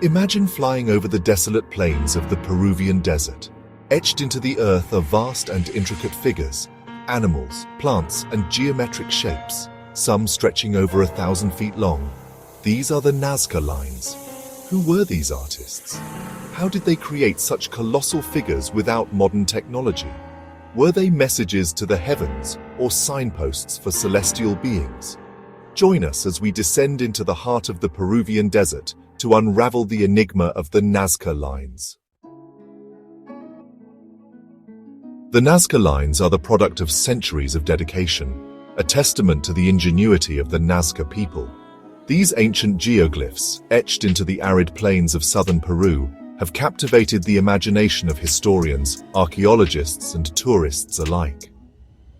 Imagine flying over the desolate plains of the Peruvian desert. Etched into the earth are vast and intricate figures, animals, plants, and geometric shapes, some stretching over 1,000 feet long. These are the Nazca Lines. Who were these artists? How did they create such colossal figures without modern technology? Were they messages to the heavens or signposts for celestial beings? Join us as we descend into the heart of the Peruvian desert to unravel the enigma of the Nazca Lines. The Nazca Lines are the product of centuries of dedication, a testament to the ingenuity of the Nazca people. These ancient geoglyphs, etched into the arid plains of southern Peru, have captivated the imagination of historians, archaeologists, and tourists alike.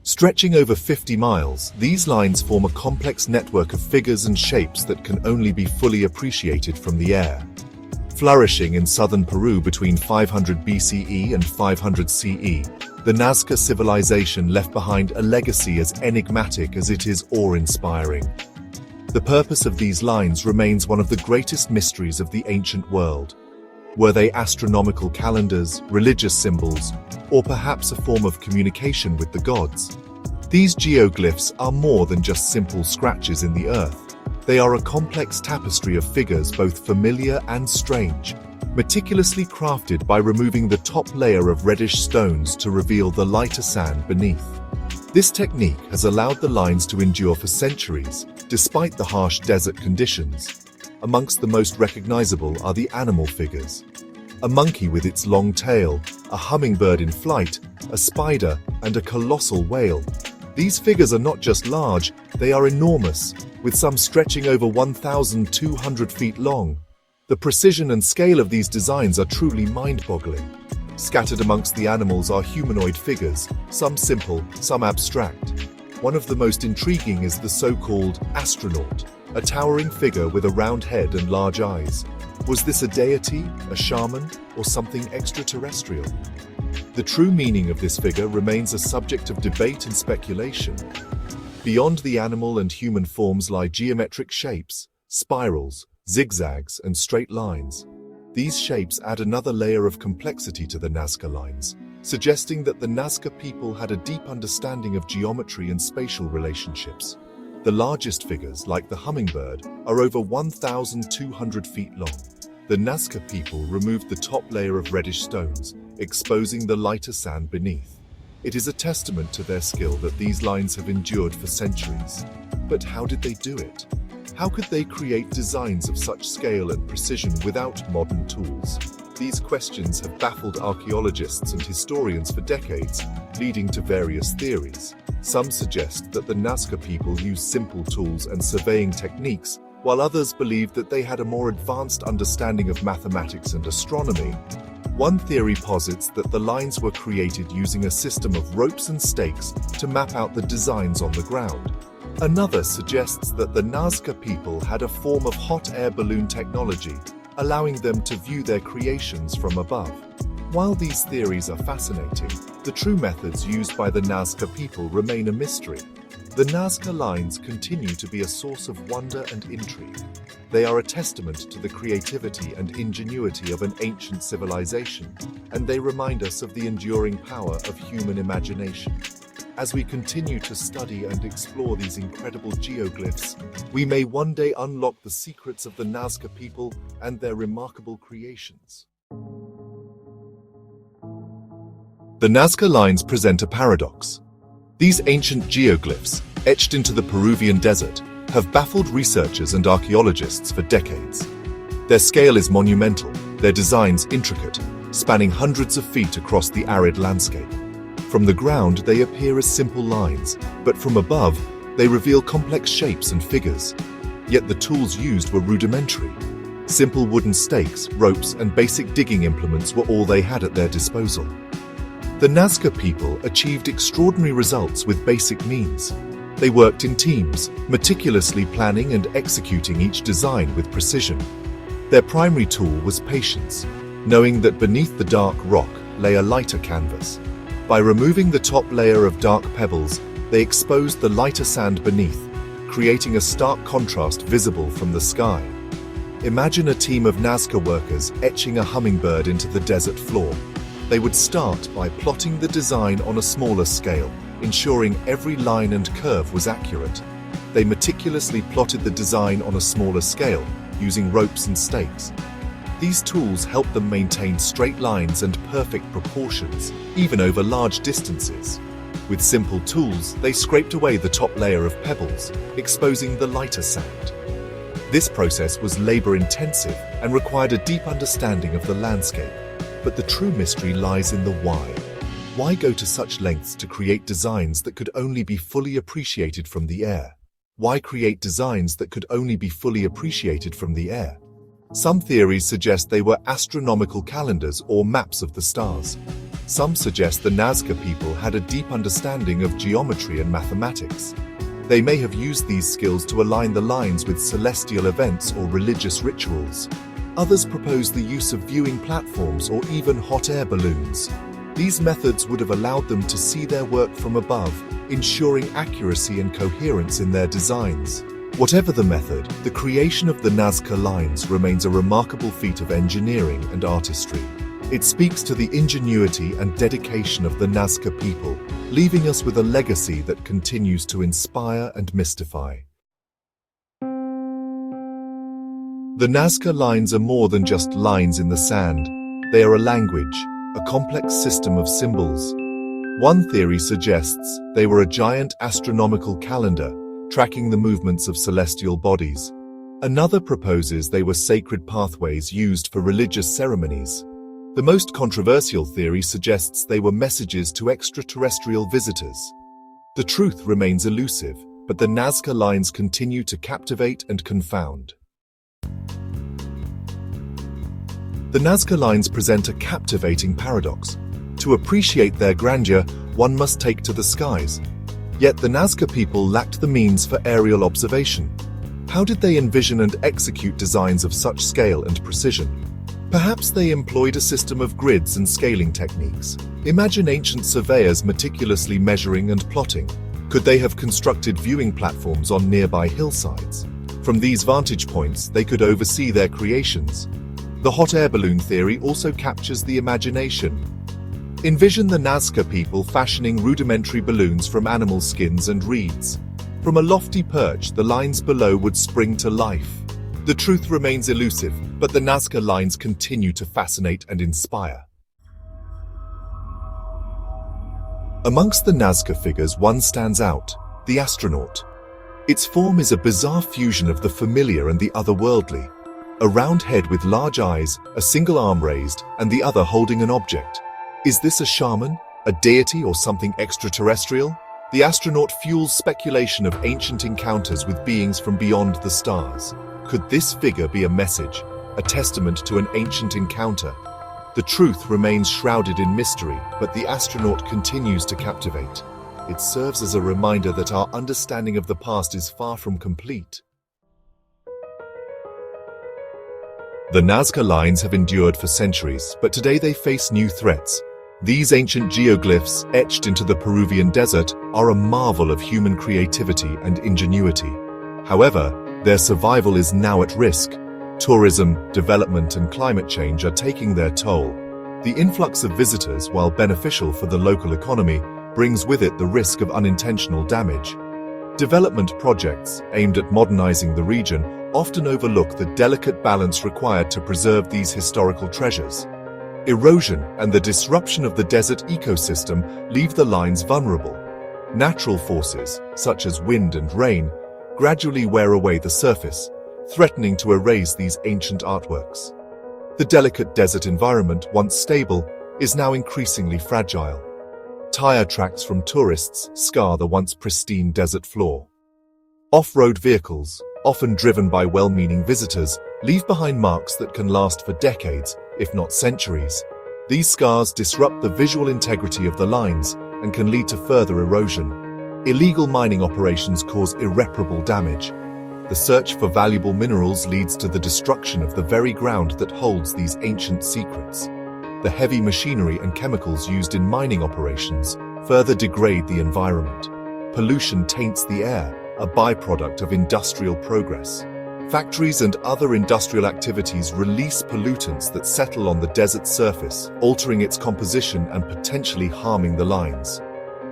Stretching over 50 miles, these lines form a complex network of figures and shapes that can only be fully appreciated from the air. Flourishing in southern Peru between 500 BCE and 500 CE, the Nazca civilization left behind a legacy as enigmatic as it is awe-inspiring. The purpose of these lines remains one of the greatest mysteries of the ancient world. Were they astronomical calendars, religious symbols, or perhaps a form of communication with the gods? These geoglyphs are more than just simple scratches in the earth. They are a complex tapestry of figures both familiar and strange, meticulously crafted by removing the top layer of reddish stones to reveal the lighter sand beneath. This technique has allowed the lines to endure for centuries, despite the harsh desert conditions. Amongst the most recognizable are the animal figures. A monkey with its long tail, a hummingbird in flight, a spider, and a colossal whale. These figures are not just large, they are enormous, with some stretching over 1,200 feet long. The precision and scale of these designs are truly mind-boggling. Scattered amongst the animals are humanoid figures, some simple, some abstract. One of the most intriguing is the so-called Astronaut, a towering figure with a round head and large eyes. Was this a deity, a shaman, or something extraterrestrial? The true meaning of this figure remains a subject of debate and speculation. Beyond the animal and human forms lie geometric shapes, spirals, zigzags, and straight lines. These shapes add another layer of complexity to the Nazca Lines, suggesting that the Nazca people had a deep understanding of geometry and spatial relationships. The largest figures, like the hummingbird, are over 1,200 feet long. The Nazca people removed the top layer of reddish stones, exposing the lighter sand beneath. It is a testament to their skill that these lines have endured for centuries. But how did they do it? How could they create designs of such scale and precision without modern tools? These questions have baffled archaeologists and historians for decades, leading to various theories. Some suggest that the Nazca people used simple tools and surveying techniques, while others believe that they had a more advanced understanding of mathematics and astronomy. One theory posits that the lines were created using a system of ropes and stakes to map out the designs on the ground. Another suggests that the Nazca people had a form of hot air balloon technology, allowing them to view their creations from above. While these theories are fascinating, the true methods used by the Nazca people remain a mystery. The Nazca Lines continue to be a source of wonder and intrigue. They are a testament to the creativity and ingenuity of an ancient civilization, and they remind us of the enduring power of human imagination. As we continue to study and explore these incredible geoglyphs, we may one day unlock the secrets of the Nazca people and their remarkable creations. The Nazca Lines present a paradox. These ancient geoglyphs, etched into the Peruvian desert, have baffled researchers and archaeologists for decades. Their scale is monumental, their designs intricate, spanning hundreds of feet across the arid landscape. From the ground, they appear as simple lines, but from above, they reveal complex shapes and figures. Yet the tools used were rudimentary. Simple wooden stakes, ropes, and basic digging implements were all they had at their disposal. The Nazca people achieved extraordinary results with basic means. They worked in teams, meticulously planning and executing each design with precision. Their primary tool was patience, knowing that beneath the dark rock lay a lighter canvas. By removing the top layer of dark pebbles, they exposed the lighter sand beneath, creating a stark contrast visible from the sky. Imagine a team of Nazca workers etching a hummingbird into the desert floor. They would start by plotting the design on a smaller scale, ensuring every line and curve was accurate. They meticulously plotted the design on a smaller scale, using ropes and stakes. These tools helped them maintain straight lines and perfect proportions, even over large distances. With simple tools, they scraped away the top layer of pebbles, exposing the lighter sand. This process was labor-intensive and required a deep understanding of the landscape. But the true mystery lies in the why. Why go to such lengths to create designs that could only be fully appreciated from the air? Why create designs that could only be fully appreciated from the air? Some theories suggest they were astronomical calendars or maps of the stars. Some suggest the Nazca people had a deep understanding of geometry and mathematics. They may have used these skills to align the lines with celestial events or religious rituals. Others propose the use of viewing platforms or even hot air balloons. These methods would have allowed them to see their work from above, ensuring accuracy and coherence in their designs. Whatever the method, the creation of the Nazca Lines remains a remarkable feat of engineering and artistry. It speaks to the ingenuity and dedication of the Nazca people, leaving us with a legacy that continues to inspire and mystify. The Nazca Lines are more than just lines in the sand. They are a language, a complex system of symbols. One theory suggests they were a giant astronomical calendar, tracking the movements of celestial bodies. Another proposes they were sacred pathways used for religious ceremonies. The most controversial theory suggests they were messages to extraterrestrial visitors. The truth remains elusive, but the Nazca Lines continue to captivate and confound. The Nazca Lines present a captivating paradox. To appreciate their grandeur, one must take to the skies. Yet the Nazca people lacked the means for aerial observation. How did they envision and execute designs of such scale and precision? Perhaps they employed a system of grids and scaling techniques. Imagine ancient surveyors meticulously measuring and plotting. Could they have constructed viewing platforms on nearby hillsides? From these vantage points, they could oversee their creations. The hot air balloon theory also captures the imagination. Envision the Nazca people fashioning rudimentary balloons from animal skins and reeds. From a lofty perch, the lines below would spring to life. The truth remains elusive, but the Nazca Lines continue to fascinate and inspire. Amongst the Nazca figures, one stands out, the Astronaut. Its form is a bizarre fusion of the familiar and the otherworldly. A round head with large eyes, a single arm raised, and the other holding an object. Is this a shaman, a deity, or something extraterrestrial? The Astronaut fuels speculation of ancient encounters with beings from beyond the stars. Could this figure be a message, a testament to an ancient encounter? The truth remains shrouded in mystery, but the Astronaut continues to captivate. It serves as a reminder that our understanding of the past is far from complete. The Nazca Lines have endured for centuries, but today they face new threats. These ancient geoglyphs, etched into the Peruvian desert, are a marvel of human creativity and ingenuity. However, their survival is now at risk. Tourism, development, and climate change are taking their toll. The influx of visitors, while beneficial for the local economy, brings with it the risk of unintentional damage. Development projects aimed at modernizing the region often overlook the delicate balance required to preserve these historical treasures. Erosion and the disruption of the desert ecosystem leave the lines vulnerable. Natural forces, such as wind and rain, gradually wear away the surface, threatening to erase these ancient artworks. The delicate desert environment, once stable, is now increasingly fragile. Tire tracks from tourists scar the once pristine desert floor. Off-road vehicles, often driven by well-meaning visitors, leave behind marks that can last for decades, if not centuries. These scars disrupt the visual integrity of the lines and can lead to further erosion. Illegal mining operations cause irreparable damage. The search for valuable minerals leads to the destruction of the very ground that holds these ancient secrets. The heavy machinery and chemicals used in mining operations further degrade the environment. Pollution taints the air, a byproduct of industrial progress. Factories and other industrial activities release pollutants that settle on the desert surface, altering its composition and potentially harming the lines.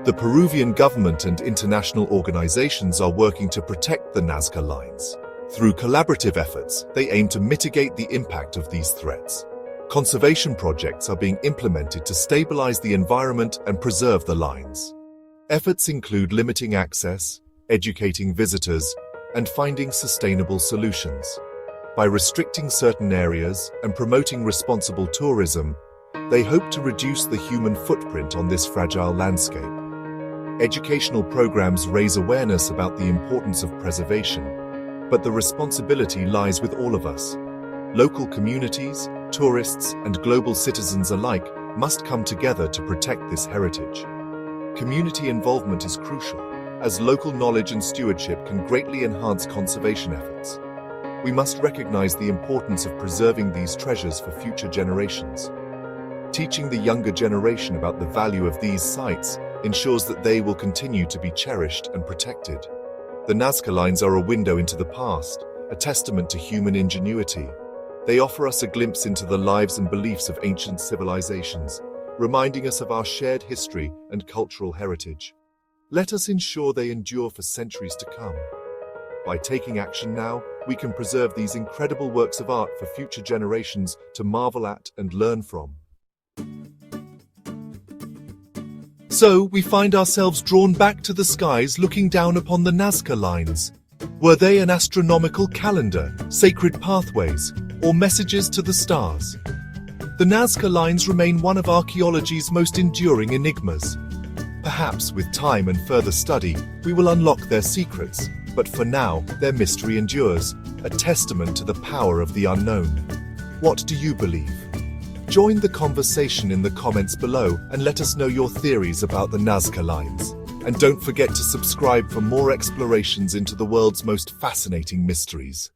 The Peruvian government and international organizations are working to protect the Nazca Lines. Through collaborative efforts, they aim to mitigate the impact of these threats. Conservation projects are being implemented to stabilize the environment and preserve the lines. Efforts include limiting access, educating visitors, and finding sustainable solutions. By restricting certain areas and promoting responsible tourism, they hope to reduce the human footprint on this fragile landscape. Educational programs raise awareness about the importance of preservation, but the responsibility lies with all of us. Local communities, tourists, and global citizens alike must come together to protect this heritage. Community involvement is crucial, as local knowledge and stewardship can greatly enhance conservation efforts. We must recognize the importance of preserving these treasures for future generations. Teaching the younger generation about the value of these sites ensures that they will continue to be cherished and protected. The Nazca Lines are a window into the past, a testament to human ingenuity. They offer us a glimpse into the lives and beliefs of ancient civilizations, reminding us of our shared history and cultural heritage. Let us ensure they endure for centuries to come. By taking action now, we can preserve these incredible works of art for future generations to marvel at and learn from. So, we find ourselves drawn back to the skies looking down upon the Nazca Lines. Were they an astronomical calendar, sacred pathways, or messages to the stars? The Nazca Lines remain one of archaeology's most enduring enigmas. Perhaps with time and further study, we will unlock their secrets, but for now, their mystery endures, a testament to the power of the unknown. What do you believe? Join the conversation in the comments below and let us know your theories about the Nazca Lines. And don't forget to subscribe for more explorations into the world's most fascinating mysteries.